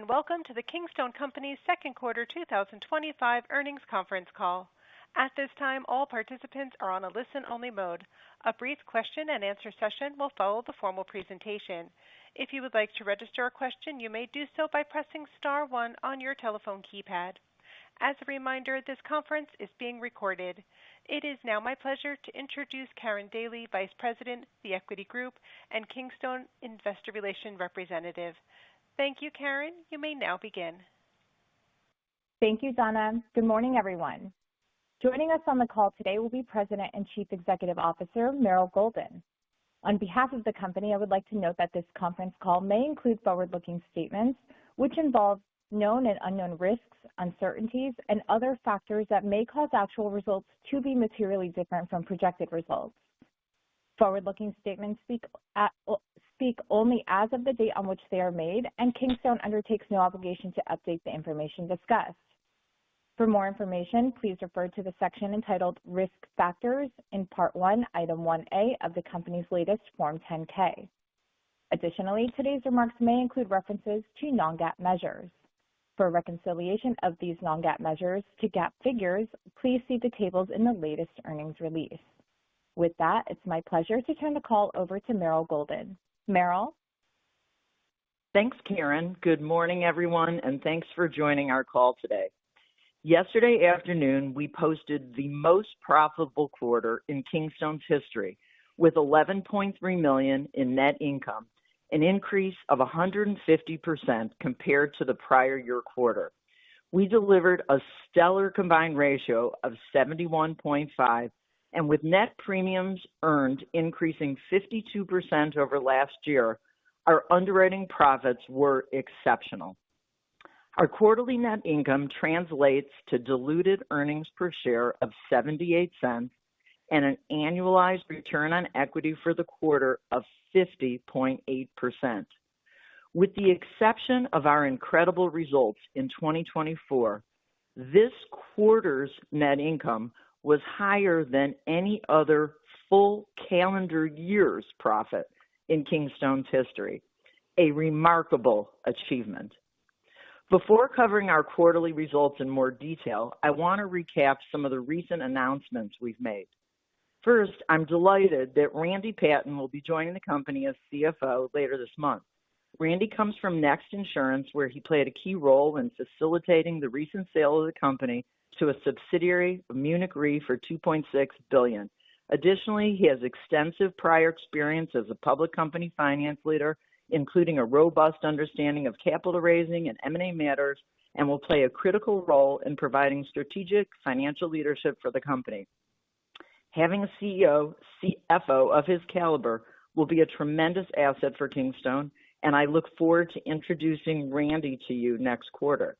and welcome to the Kingstone Company's second quarter 2025 earnings conference call. At this time, all participants are on a listen-only mode. A brief question and answer session will follow the formal presentation. If you would like to register a question, you may do so by pressing star one on your telephone keypad. As a reminder, this conference is being recorded. It is now my pleasure to introduce Karen Daly, Vice President, The Equity Group, and Kingstone Investor Relations Representative. Thank you, Karen. You may now begin. Thank you, Donna. Good morning, everyone. Joining us on the call today will be President and Chief Executive Officer Meryl Golden. On behalf of the company, I would like to note that this conference call may include forward-looking statements which involve known and unknown risks, uncertainties, and other factors that may cause actual results to be materially different from projected results. Forward-looking statements speak only as of the date on which they are made, and Kingstone undertakes no obligation to update the information discussed. For more information, please refer to the section entitled Risk Factors in Part 1, Item 1A of the company's latest Form 10-K. Additionally, today's remarks may include references to non-GAAP measures. For a reconciliation of these non-GAAP measures to GAAP figures, please see the tables in the latest earnings release. With that, it's my pleasure to turn the call over to Meryl Golden. Meryl? Thanks, Karen. Good morning, everyone, and thanks for joining our call today. Yesterday afternoon, we posted the most profitable quarter in Kingstone's history with $11.3 million in net income, an increase of 150% compared to the prior year quarter. We delivered a stellar combined ratio of 71.5, and with net premiums earned increasing 52% over last year, our underwriting profits were exceptional. Our quarterly net income translates to diluted earnings per share of 78 cents and an annualized return on equity for the quarter of 50.8%. With the exception of our incredible results in 2024, this quarter's net income was higher than any other full calendar year's profit in Kingstone's history, a remarkable achievement. Before covering our quarterly results in more detail, I want to recap some of the recent announcements we've made. First, I'm delighted that Randy Patton will be joining the company as CFO later this month. Randy comes from Next Insurance, where he played a key role in facilitating the recent sale of the company to a subsidiary of Munich Re for $2.6 billion. Additionally, he has extensive prior experience as a public company finance leader, including a robust understanding of capital raising and M&A matters, and will play a critical role in providing strategic financial leadership for the company. Having a CFO of his caliber will be a tremendous asset for Kingstone, and I look forward to introducing Randy to you next quarter.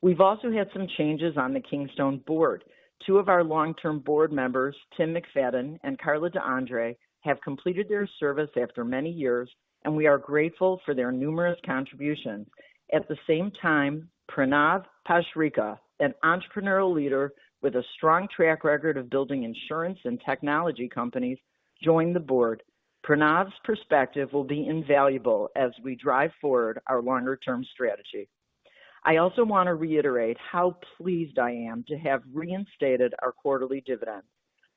We've also had some changes on the Kingstone board. Two of our long-term board members, Tim McFadden and Carla DeAndre, have completed their service after many years, and we are grateful for their numerous contributions. At the same time, Pranav Pashrika, an entrepreneurial leader with a strong track record of building insurance and technology companies, joined the board. Pranav's perspective will be invaluable as we drive forward our longer-term strategy. I also want to reiterate how pleased I am to have reinstated our quarterly dividend.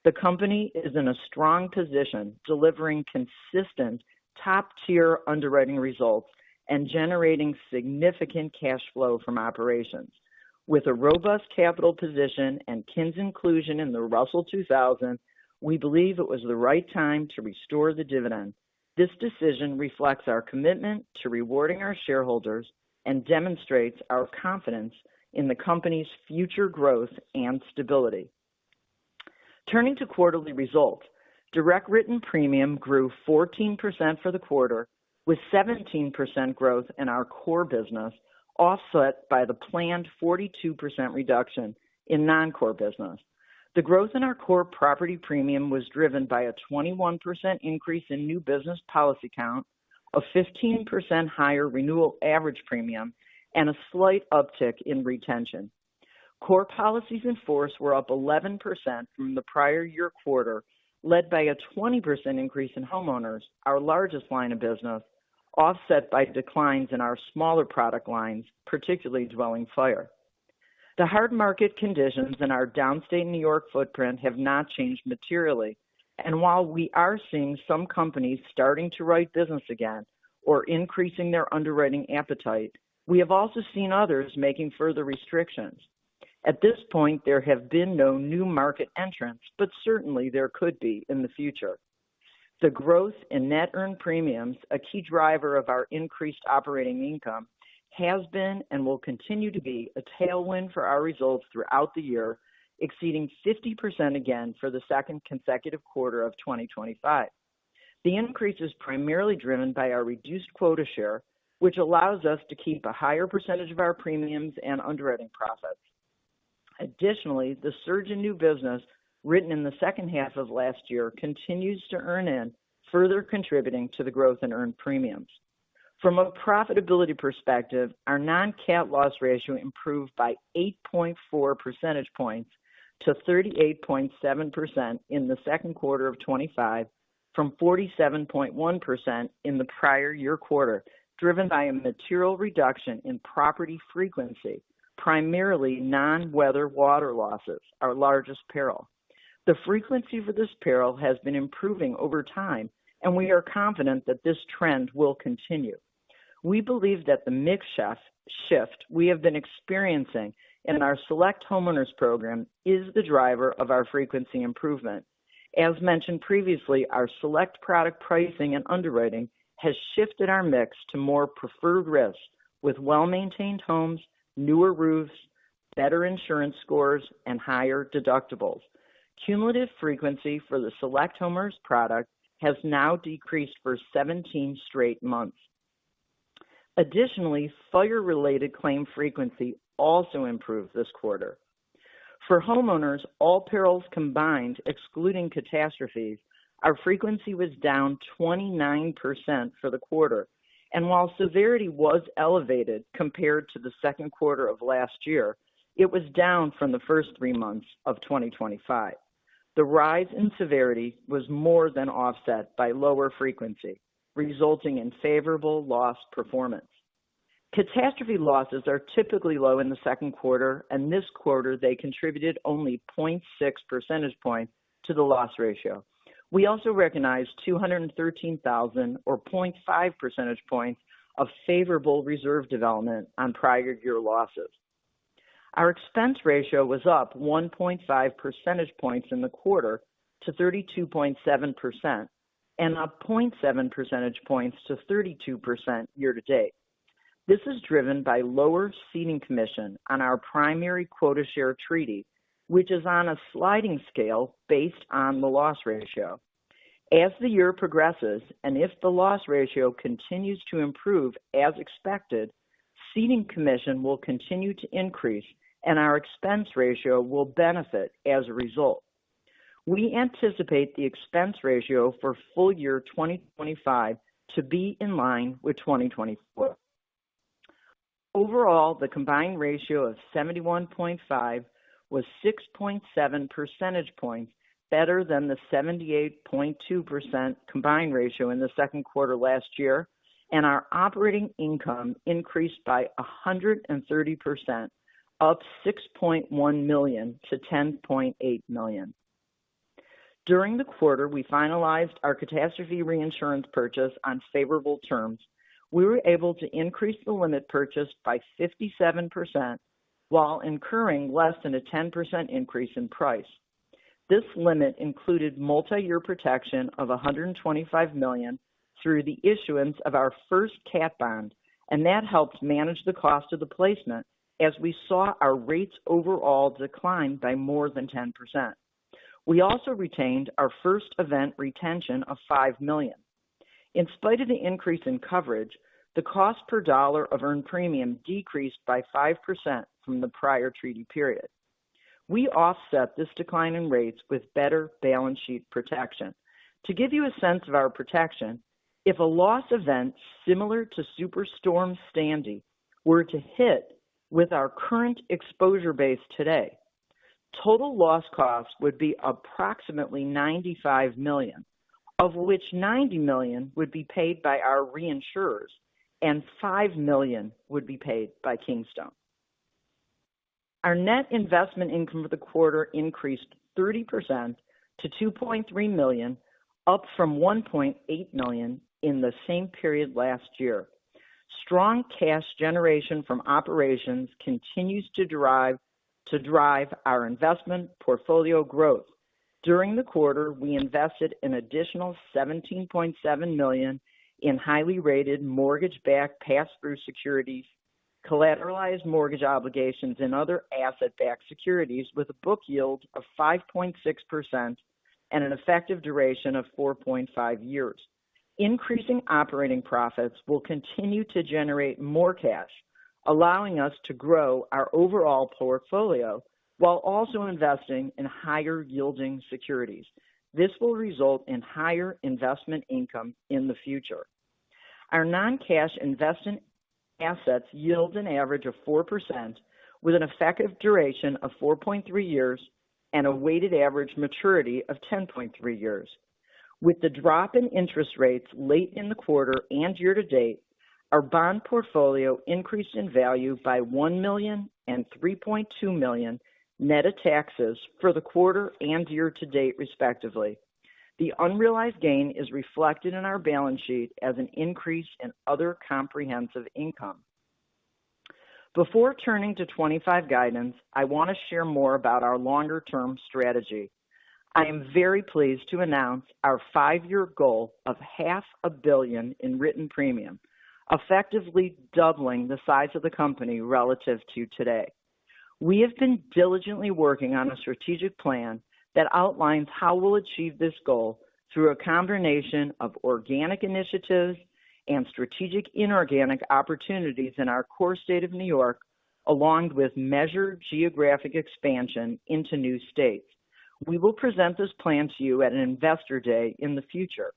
The company is in a strong position, delivering consistent top-tier underwriting results and generating significant cash flow from operations. With a robust capital position and KINS inclusion in the Russell 2000, we believe it was the right time to restore the dividend. This decision reflects our commitment to rewarding our shareholders and demonstrates our confidence in the company's future growth and stability. Turning to quarterly results, direct written premium grew 14% for the quarter, with 17% growth in our core business, offset by the planned 42% reduction in non-core business. The growth in our core property premium was driven by a 21% increase in new business policy count, a 15% higher renewal average premium, and a slight uptick in retention. Core policies in force were up 11% from the prior year quarter, led by a 20% increase in homeowners, our largest line of business, offset by declines in our smaller product lines, particularly dwelling fire. The hard market conditions in our downstate New York footprint have not changed materially, and while we are seeing some companies starting to write business again or increasing their underwriting appetite, we have also seen others making further restrictions. At this point, there have been no new market entrants, but certainly there could be in the future. The growth in net earned premiums, a key driver of our increased operating income, has been and will continue to be a tailwind for our results throughout the year, exceeding 50% again for the second consecutive quarter of 2025. The increase is primarily driven by our reduced quota share, which allows us to keep a higher percentage of our premiums and underwriting profits. Additionally, the surge in new business written in the second half of last year continues to earn in, further contributing to the growth in earned premiums. From a profitability perspective, our non-cat loss ratio improved by 8.4 percentage points to 38.7% in the second quarter of 25 from 47.1% in the prior year quarter, driven by a material reduction in property frequency, primarily non-weather water losses, our largest peril. The frequency for this peril has been improving over time, and we are confident that this trend will continue. We believe that the mix shift we have been experiencing in our Select Homeowners program is the driver of our frequency improvement. As mentioned previously, our Select product pricing and underwriting has shifted our mix to more preferred risks with well-maintained homes, newer roofs, better insurance scores, and higher deductibles. Cumulative frequency for the Select Homeowners product has now decreased for 17 straight months. Additionally, fire-related claim frequency also improved this quarter. For homeowners, all perils combined, excluding catastrophes, our frequency was down 29% for the quarter. And while severity was elevated compared to the second quarter of last year, it was down from the first 3 months of 2025. The rise in severity was more than offset by lower frequency, resulting in favorable loss performance. Catastrophe losses are typically low in the second quarter, and this quarter they contributed only 0.6 percentage points to the loss ratio. We also recognized $213,000 or 0.5 percentage points of favorable reserve development on prior year losses. Our expense ratio was up 1.5 percentage points in the quarter to 32.7% and up 0.7 percentage points to 32% year to date. This is driven by lower ceding commission on our primary quota share treaty, which is on a sliding scale based on the loss ratio. As the year progresses, and if the loss ratio continues to improve as expected, ceding commission will continue to increase and our expense ratio will benefit as a result. We anticipate the expense ratio for full year 2025 to be in line with 2024. Overall, the combined ratio of 71.5 was 6.7 percentage points better than the 78.2% combined ratio in the second quarter last year, and our operating income increased by 130%, up $6.1 million to $10.8 million. During the quarter, we finalized our catastrophe reinsurance purchase on favorable terms. We were able to increase the limit purchased by 57% while incurring less than a 10% increase in price. This limit included multi-year protection of $125 million through the issuance of our first cat bond, and that helped manage the cost of the placement as we saw our rates overall decline by more than 10%. We also retained our first event retention of $5 million. In spite of the increase in coverage, the cost per dollar of earned premium decreased by 5% from the prior treaty period. We offset this decline in rates with better balance sheet protection. To give you a sense of our protection, if a loss event similar to Superstorm Sandy were to hit with our current exposure base today, total loss costs would be approximately $95 million, of which $90 million would be paid by our reinsurers and $5 million would be paid by Kingstone. Our net investment income for the quarter increased 30% to $2.3 million, up from $1.8 million in the same period last year. Strong cash generation from operations continues to drive our investment portfolio growth. During the quarter, we invested an additional $17.7 million in highly rated mortgage-backed pass-through securities, collateralized mortgage obligations, and other asset-backed securities with a book yield of 5.6% and an effective duration of 4.5 years. Increasing operating profits will continue to generate more cash, allowing us to grow our overall portfolio while also investing in higher yielding securities. This will result in higher investment income in the future. Our non-cash investment assets yield an average of 4% with an effective duration of 4.3 years and a weighted average maturity of 10.3 years. With the drop in interest rates late in the quarter and year to date, our bond portfolio increased in value by $1 million and $3.2 million net of taxes for the quarter and year to date, respectively. The unrealized gain is reflected in our balance sheet as an increase in other comprehensive income. Before turning to 25 guidance, I want to share more about our longer-term strategy. I am very pleased to announce our 5-year goal of $500 million in written premium, effectively doubling the size of the company relative to today. We have been diligently working on a strategic plan that outlines how we'll achieve this goal through a combination of organic initiatives and strategic inorganic opportunities in our core state of New York, along with measured geographic expansion into new states. We will present this plan to you at an investor day in the future.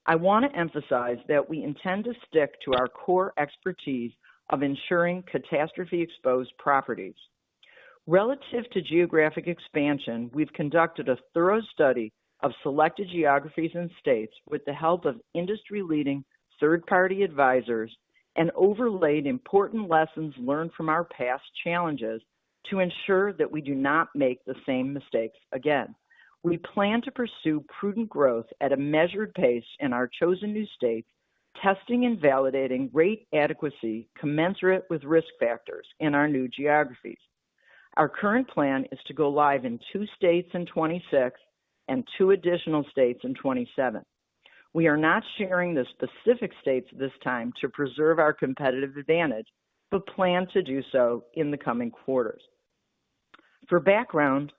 I want to emphasize that we intend to stick to our core expertise of insuring catastrophe-exposed properties. Relative to geographic expansion, we've conducted a thorough study of selected geographies and states with the help of industry-leading third-party advisors and overlaid important lessons learned from our past challenges to ensure that we do not make the same mistakes again. We plan to pursue prudent growth at a measured pace in our chosen new states, testing and validating rate adequacy commensurate with risk factors in our new geographies. Our current plan is to go live in 2 states in 26 and 2 additional states in 27. We are not sharing the specific states this time to preserve our competitive advantage, but plan to do so in the coming quarters. For background,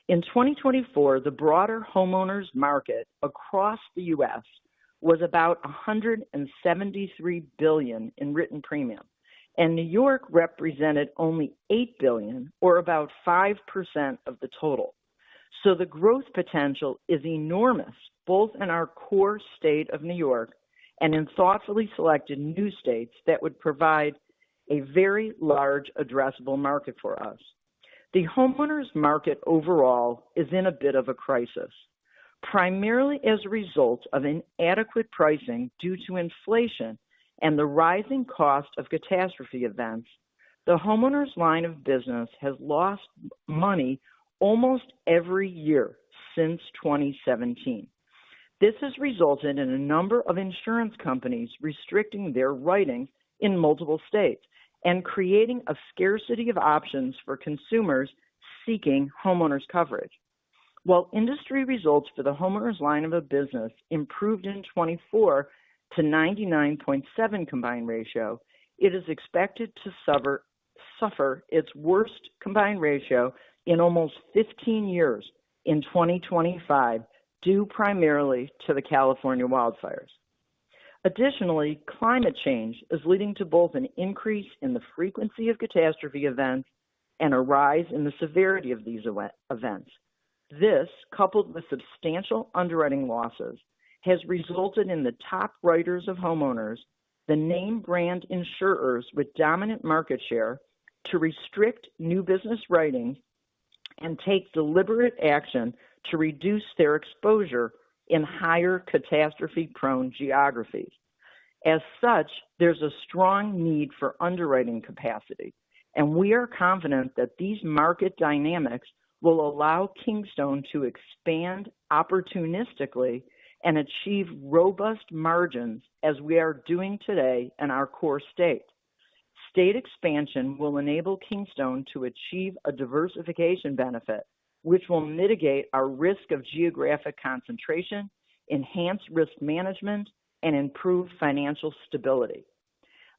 in 2024, the broader homeowners market across the U.S. was about $173 billion in written premium, and New York represented only $8 billion, or about 5% of the total. So the growth potential is enormous, both in our core state of New York and in thoughtfully selected new states that would provide a very large addressable market for us. The homeowners market overall is in a bit of a crisis, primarily as a result of inadequate pricing due to inflation and the rising cost of catastrophe events. The homeowners line of business has lost money almost every year since 2017. This has resulted in a number of insurance companies restricting their writings in multiple states and creating a scarcity of options for consumers seeking homeowners coverage. While industry results for the homeowners line of a business improved in 24 to 99.7 combined ratio, it is expected to suffer its worst combined ratio in almost 15 years in 2025, due primarily to the California wildfires. Additionally, climate change is leading to both an increase in the frequency of catastrophe events and a rise in the severity of these events. This, coupled with substantial underwriting losses, has resulted in the top writers of homeowners, the name brand insurers with dominant market share, to restrict new business writings and take deliberate action to reduce their exposure in higher catastrophe-prone geographies. As such, there's a strong need for underwriting capacity, and we are confident that these market dynamics will allow Kingstone to expand opportunistically and achieve robust margins as we are doing today in our core state. State expansion will enable Kingstone to achieve a diversification benefit, which will mitigate our risk of geographic concentration, enhance risk management, and improve financial stability.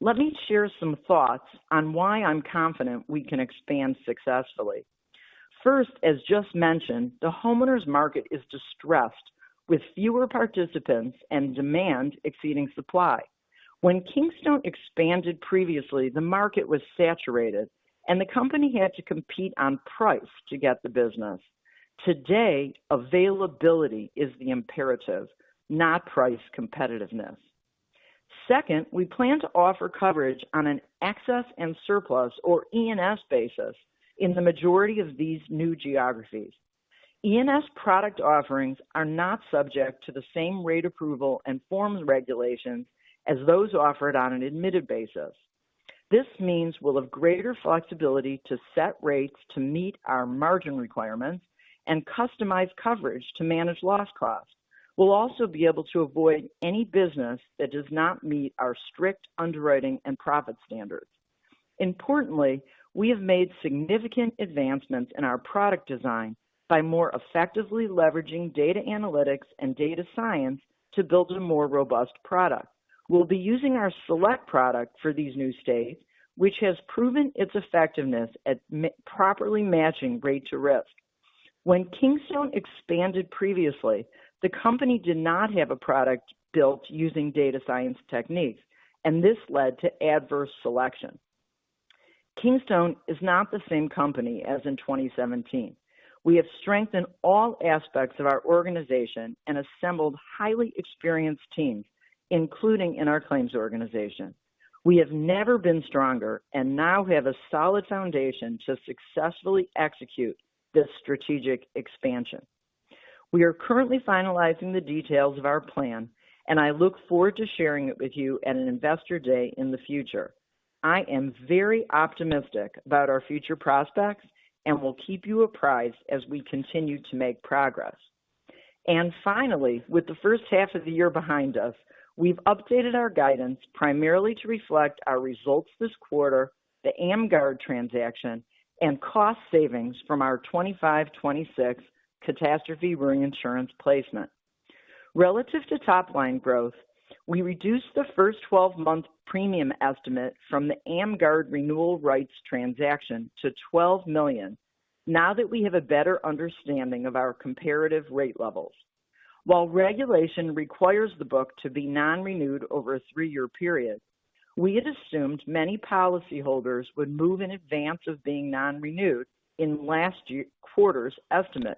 Let me share some thoughts on why I'm confident we can expand successfully. First, as just mentioned, the homeowners market is distressed with fewer participants and demand exceeding supply. When Kingstone expanded previously, the market was saturated and the company had to compete on price to get the business. Today, availability is the imperative, not price competitiveness. Second, we plan to offer coverage on an excess and surplus or E&S basis in the majority of these new geographies. E&S product offerings are not subject to the same rate approval and forms regulations as those offered on an admitted basis. This means we'll have greater flexibility to set rates to meet our margin requirements and customize coverage to manage loss costs. We'll also be able to avoid any business that does not meet our strict underwriting and profit standards. Importantly, we have made significant advancements in our product design by more effectively leveraging data analytics and data science to build a more robust product. We'll be using our Select product for these new states, which has proven its effectiveness at properly matching rate to risk. When Kingstone expanded previously, the company did not have a product built using data science techniques, and this led to adverse selection. Kingstone is not the same company as in 2017. We have strengthened all aspects of our organization and assembled highly experienced teams, including in our claims organization. We have never been stronger and now have a solid foundation to successfully execute this strategic expansion. We are currently finalizing the details of our plan, and I look forward to sharing it with you at an investor day in the future. I am very optimistic about our future prospects and will keep you apprised as we continue to make progress. And finally, with the first half of the year behind us, we've updated our guidance primarily to reflect our results this quarter, the AmGuard transaction, and cost savings from our 25-26 catastrophe reinsurance placement. Relative to top-line growth, we reduced the first 12-month premium estimate from the AmGuard renewal rights transaction to $12 million, now that we have a better understanding of our comparative rate levels. While regulation requires the book to be non-renewed over a 3-year period, we had assumed many policyholders would move in advance of being non-renewed in last quarter's estimate.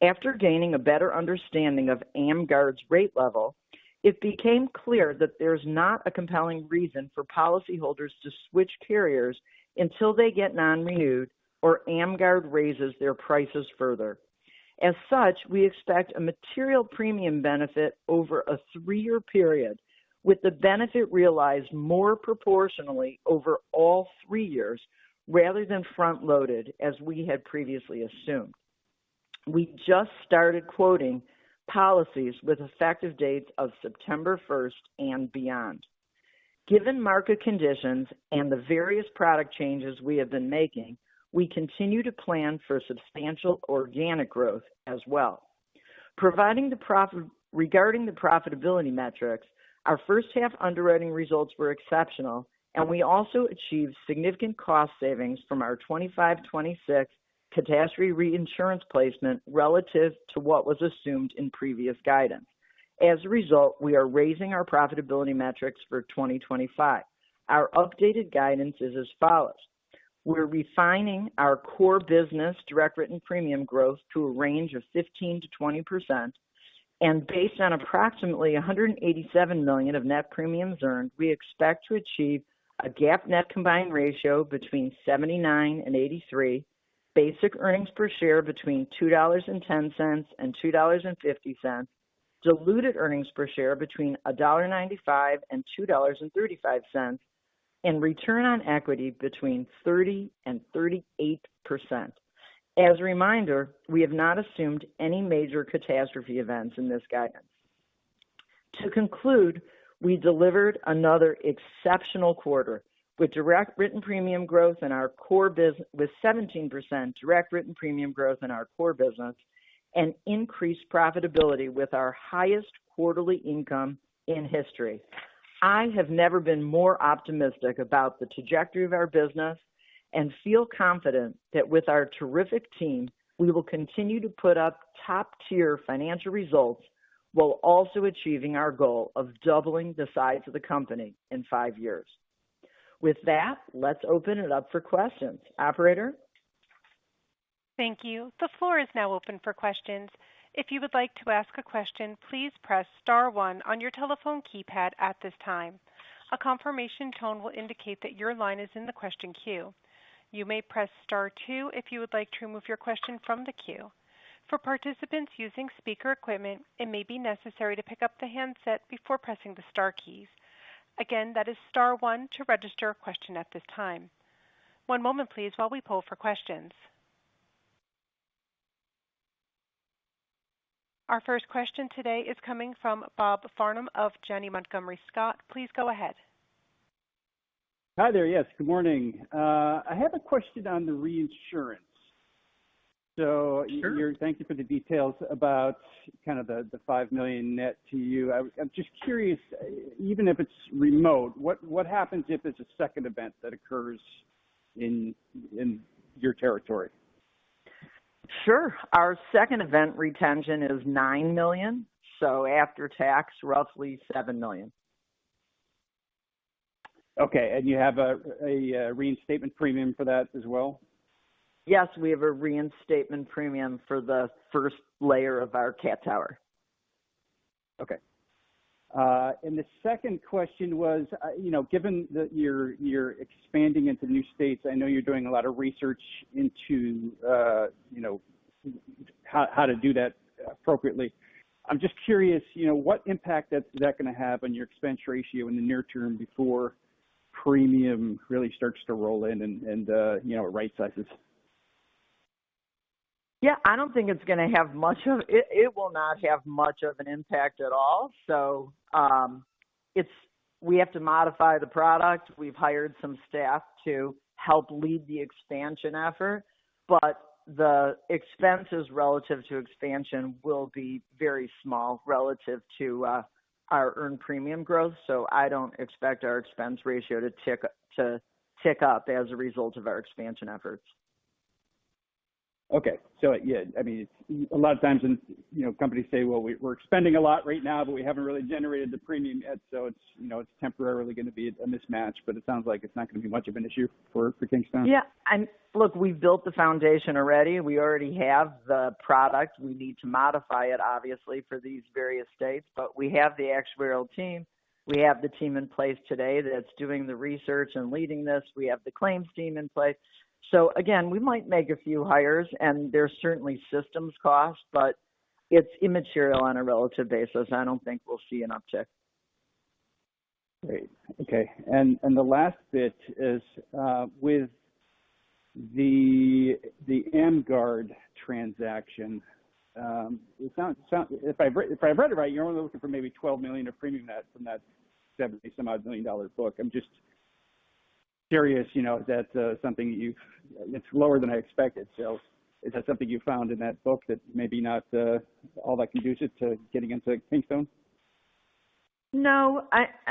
After gaining a better understanding of AmGuard's rate level, it became clear that there's not a compelling reason for policyholders to switch carriers until they get non-renewed or AmGuard raises their prices further. As such, we expect a material premium benefit over a 3-year period, with the benefit realized more proportionally over all 3 years rather than front-loaded as we had previously assumed. We just started quoting policies with effective dates of September 1st and beyond. Given market conditions and the various product changes we have been making, we continue to plan for substantial organic growth as well. Regarding the profitability metrics, our first half underwriting results were exceptional, and we also achieved significant cost savings from our 25-26 catastrophe reinsurance placement relative to what was assumed in previous guidance. As a result, we are raising our profitability metrics for 2025. Our updated guidance is as follows. We're refining our core business direct written premium growth to a range of 15 to 20%, and based on approximately $187 million of net premiums earned, we expect to achieve a GAAP net combined ratio between 79 and 83, basic earnings per share between $2.10 and $2.50, diluted earnings per share between $1.95 and $2.35, and return on equity between 30 and 38%. As a reminder, we have not assumed any major catastrophe events in this guidance. To conclude, we delivered another exceptional quarter with direct written premium growth in our core business, with 17% direct written premium growth in our core business, and increased profitability with our highest quarterly income in history. I have never been more optimistic about the trajectory of our business and feel confident that with our terrific team, we will continue to put up top-tier financial results while also achieving our goal of doubling the size of the company in 5 years. With that, let's open it up for questions. Operator? Thank you. The floor is now open for questions. If you would like to ask a question, please press star one on your telephone keypad at this time. A confirmation tone will indicate that your line is in the question queue. You may press star two if you would like to remove your question from the queue. For participants using speaker equipment, it may be necessary to pick up the handset before pressing the star keys. Again, that is star one to register a question at this time. One moment, please, while we poll for questions. Our first question today is coming from Bob Farnham of Janney Montgomery Scott. Please go ahead. Hi there. Yes, good morning. I have a question on the reinsurance. So Sure. Thank you for the details about kind of the $5 million net to you. I'm just curious, even if it's remote, what happens if there's a second event that occurs in your territory? Sure. Our second event retention is $9 million, so after tax, roughly $7 million. Okay, and you have a reinstatement premium for that as well? Yes, we have a reinstatement premium for the first layer of our cat tower. Okay. And the second question was, given that you're expanding into new states, I know you're doing a lot of research into, how to do that appropriately. I'm just curious, what impact is that going to have on your expense ratio in the near term before premium really starts to roll in and it right sizes? Yeah, I don't think it's going to have much of it. It will not have much of an impact at all. So we have to modify the product. We've hired some staff to help lead the expansion effort, but the expenses relative to expansion will be very small relative to our earned premium growth. So I don't expect our expense ratio to tick up as a result of our expansion efforts. Okay. So, yeah, I mean, a lot of times, companies say, well, we're expending a lot right now, but we haven't really generated the premium yet. So it's temporarily going to be a mismatch, but it sounds like it's not going to be much of an issue for Kingstone. Yeah. And look, we've built the foundation already. We already have the product. We need to modify it, obviously, for these various states, but we have the actuarial team. We have the team in place today that's doing the research and leading this. We have the claims team in place. So, again, we might make a few hires, and there's certainly systems costs, but it's immaterial on a relative basis. I don't think we'll see an uptick. Great. Okay. And the last bit is with the AmGuard transaction. It sounds if I've read it right, you're only looking for maybe $12 million of premium from that $70-some odd million book. I'm just curious, is that something it's lower than I expected. So is that something you found in that book that maybe not all that conducive to getting into Kingstone? No,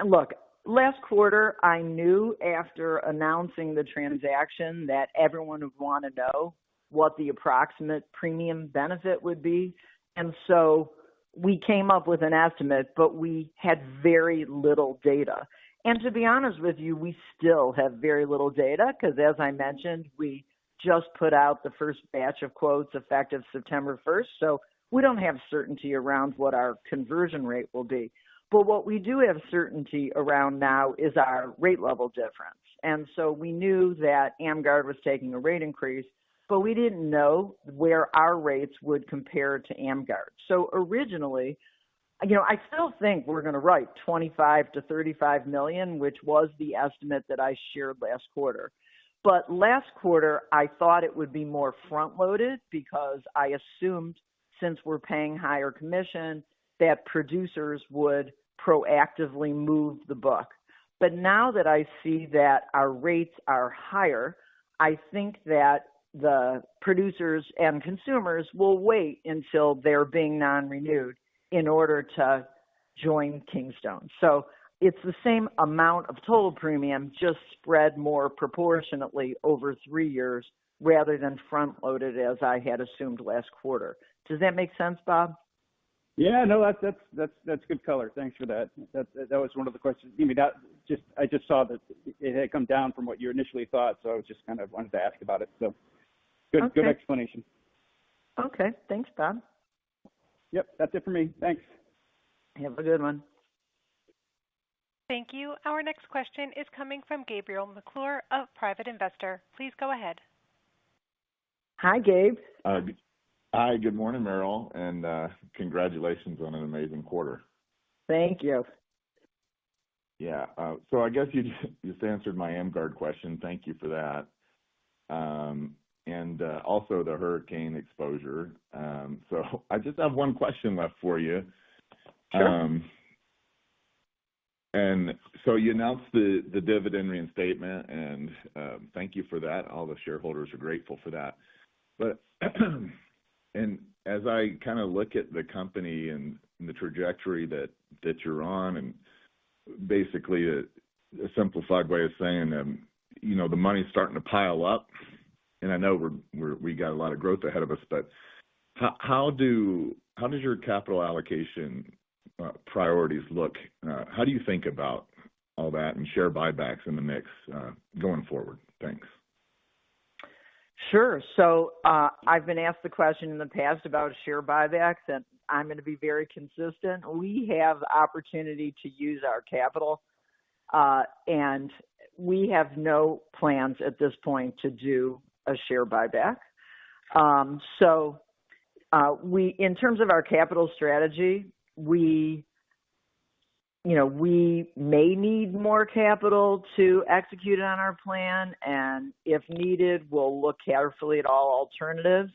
look, last quarter, I knew after announcing the transaction that everyone would want to know what the approximate premium benefit would be. And so we came up with an estimate, but we had very little data. And to be honest with you, we still have very little data because, as I mentioned, we just put out the first batch of quotes effective September 1st. So we don't have certainty around what our conversion rate will be. But what we do have certainty around now is our rate level difference. And so we knew that AmGuard was taking a rate increase, but we didn't know where our rates would compare to AmGuard. So originally, I still think we're going to write 25 to 35 million, which was the estimate that I shared last quarter. But last quarter, I thought it would be more front-loaded because I assumed, since we're paying higher commission, that producers would proactively move the book. But now that I see that our rates are higher, I think that the producers and consumers will wait until they're being non-renewed in order to join Kingstone. So it's the same amount of total premium, just spread more proportionately over 3 years rather than front-loaded as I had assumed last quarter. Does that make sense, Bob? Yeah, no, that's good color. Thanks for that. That was one of the questions. I just saw that it had come down from what you initially thought, so I was just kind of wanted to ask about it. So good explanation. Okay, thanks, Bob. Yep, that's it for me. Thanks. Have a good one. Thank you. Our next question is coming from Gabriel McClure of Private Investor. Please go ahead. Hi, Gabe. Hi, good morning, Meryl, and congratulations on an amazing quarter. Thank you. Yeah, so I guess you just answered my AmGuard question. Thank you for that. And also the hurricane exposure. So I just have one question left for you. Sure. And so you announced the dividend reinstatement, and thank you for that. All the shareholders are grateful for that. But and as I kind of look at the company and the trajectory that you're on, and basically a simplified way of saying, the money's starting to pile up, and I know we got a lot of growth ahead of us. But how does your capital allocation priorities look? How do you think about all that and share buybacks in the mix going forward? Thanks. Sure. So I've been asked the question in the past about share buybacks, and I'm going to be very consistent. We have the opportunity to use our capital, and we have no plans at this point to do a share buyback. So in terms of our capital strategy, we may need more capital to execute on our plan, and if needed, we'll look carefully at all alternatives.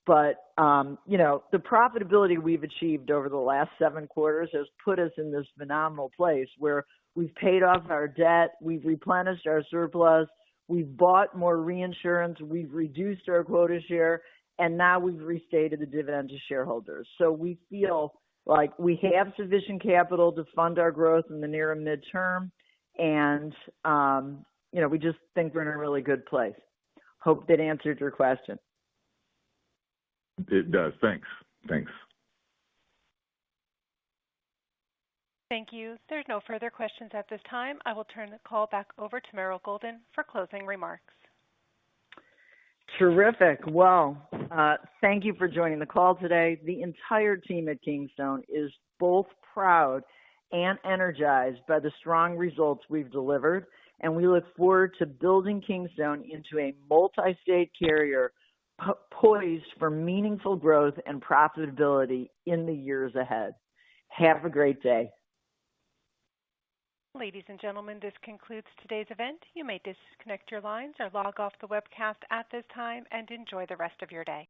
But, the profitability we've achieved over the last 7 quarters has put us in this phenomenal place where we've paid off our debt, we've replenished our surplus, we've bought more reinsurance, we've reduced our quota share, and now we've restated the dividend to shareholders. So we feel like we have sufficient capital to fund our growth in the near and midterm, and, we just think we're in a really good place. Hope that answered your question. It does. Thanks. Thank you. There's no further questions at this time. I will turn the call back over to Meryl Golden for closing remarks. Terrific. Well, thank you for joining the call today. The entire team at Kingstone is both proud and energized by the strong results we've delivered, and we look forward to building Kingstone into a multi-state carrier poised for meaningful growth and profitability in the years ahead. Have a great day. Ladies and gentlemen, this concludes today's event. You may disconnect your lines or log off the webcast at this time and enjoy the rest of your day.